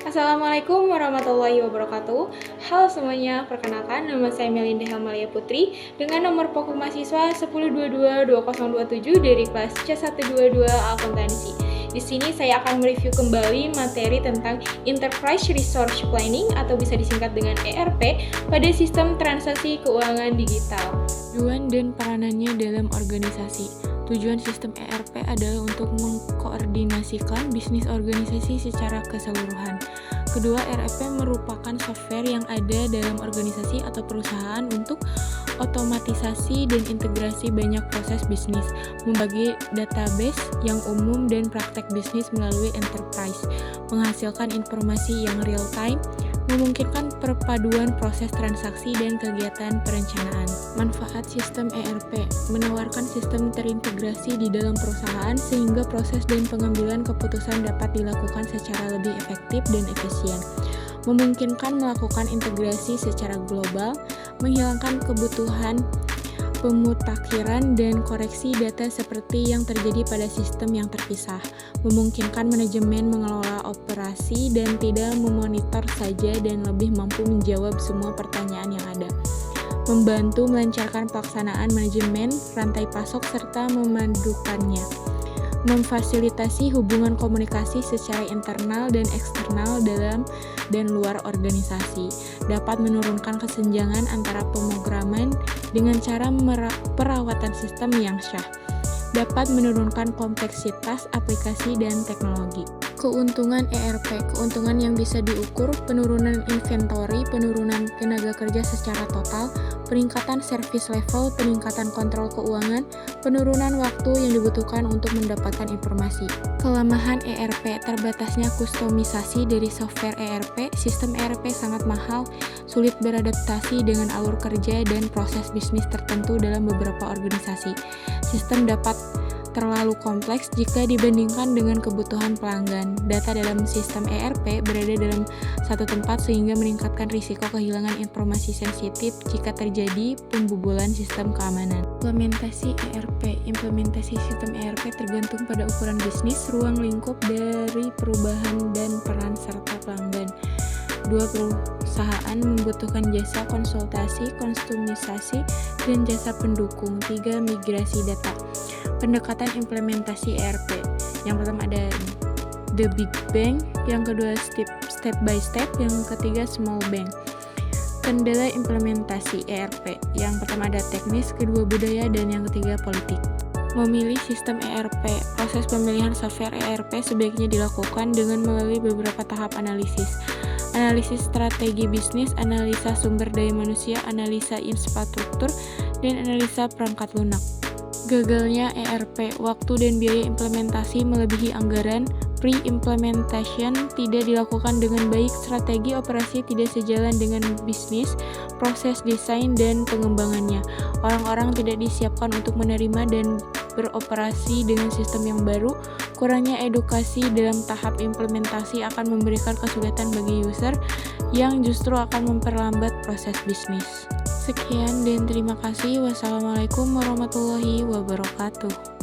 Assalamualaikum warahmatullahi wabarakatuh. Halo semuanya, perkenalkan nama saya Melinda Helmalia Putri dengan nomor pokok mahasiswa 1022-2027 dari kelas C122 Akuntansi. Di sini saya akan mereview kembali materi tentang Enterprise Resource Planning atau bisa disingkat dengan ERP pada sistem transaksi keuangan digital. Tujuan dan peranannya dalam organisasi. Tujuan sistem ERP adalah untuk mengkoordinasikan bisnis organisasi secara keseluruhan. Kedua, ERP merupakan software yang ada dalam organisasi atau perusahaan untuk otomatisasi dan integrasi banyak proses bisnis, membagi database yang umum dan praktek bisnis melalui enterprise, menghasilkan informasi yang real-time, memungkinkan perpaduan proses transaksi dan kegiatan perencanaan. Manfaat sistem ERP menawarkan sistem terintegrasi di dalam perusahaan sehingga proses dan pengambilan keputusan dapat dilakukan secara lebih efektif dan efisien. Memungkinkan melakukan integrasi secara global, menghilangkan kebutuhan pemutakhiran dan koreksi data seperti yang terjadi pada sistem yang terpisah, memungkinkan manajemen mengelola operasi dan tidak memonitor saja dan lebih mampu menjawab semua pertanyaan yang ada, membantu melancarkan pelaksanaan manajemen rantai pasok serta memadukannya, memfasilitasi hubungan komunikasi secara internal dan eksternal dalam dan luar organisasi, dapat menurunkan kesenjangan antara pemrograman dengan cara perawatan sistem yang syah, dapat menurunkan kompleksitas aplikasi dan teknologi. Keuntungan ERP, keuntungan yang bisa diukur, penurunan inventory, penurunan tenaga kerja secara total, peningkatan service level, peningkatan kontrol keuangan, penurunan waktu yang dibutuhkan untuk mendapatkan informasi. Kelemahan ERP, terbatasnya kustomisasi dari software ERP, sistem ERP sangat mahal, sulit beradaptasi dengan alur kerja dan proses bisnis tertentu dalam beberapa organisasi. Sistem dapat terlalu kompleks jika dibandingkan dengan kebutuhan pelanggan. Data dalam sistem ERP berada dalam satu tempat sehingga meningkatkan risiko kehilangan informasi sensitif jika terjadi pembobolan sistem keamanan. Implementasi ERP. Implementasi sistem ERP tergantung pada ukuran bisnis, ruang lingkup dari perubahan dan peran serta pelanggan. Dua, perusahaan membutuhkan jasa konsultasi, kustomisasi, dan jasa pendukung. 3, migrasi data. Pendekatan implementasi ERP. Yang pertama ada the big bang, yang kedua step by step, yang ketiga small bang. Kendala implementasi ERP. Yang pertama ada teknis, kedua budaya, dan yang ketiga politik. Memilih sistem ERP. Proses pemilihan software ERP sebaiknya dilakukan dengan melalui beberapa tahap analisis. Analisis strategi bisnis, analisa sumber daya manusia, analisa infrastruktur, dan analisa perangkat lunak. Gagalnya ERP, waktu dan biaya implementasi melebihi anggaran, pre-implementation tidak dilakukan dengan baik, strategi operasi tidak sejalan dengan bisnis, proses desain dan pengembangannya. Orang-orang tidak disiapkan untuk menerima dan beroperasi dengan sistem yang baru. Kurangnya edukasi dalam tahap implementasi akan memberikan kesulitan bagi user yang justru akan memperlambat proses bisnis. Sekian dan terima kasih. Wassalamualaikum warahmatullahi wabarakatuh.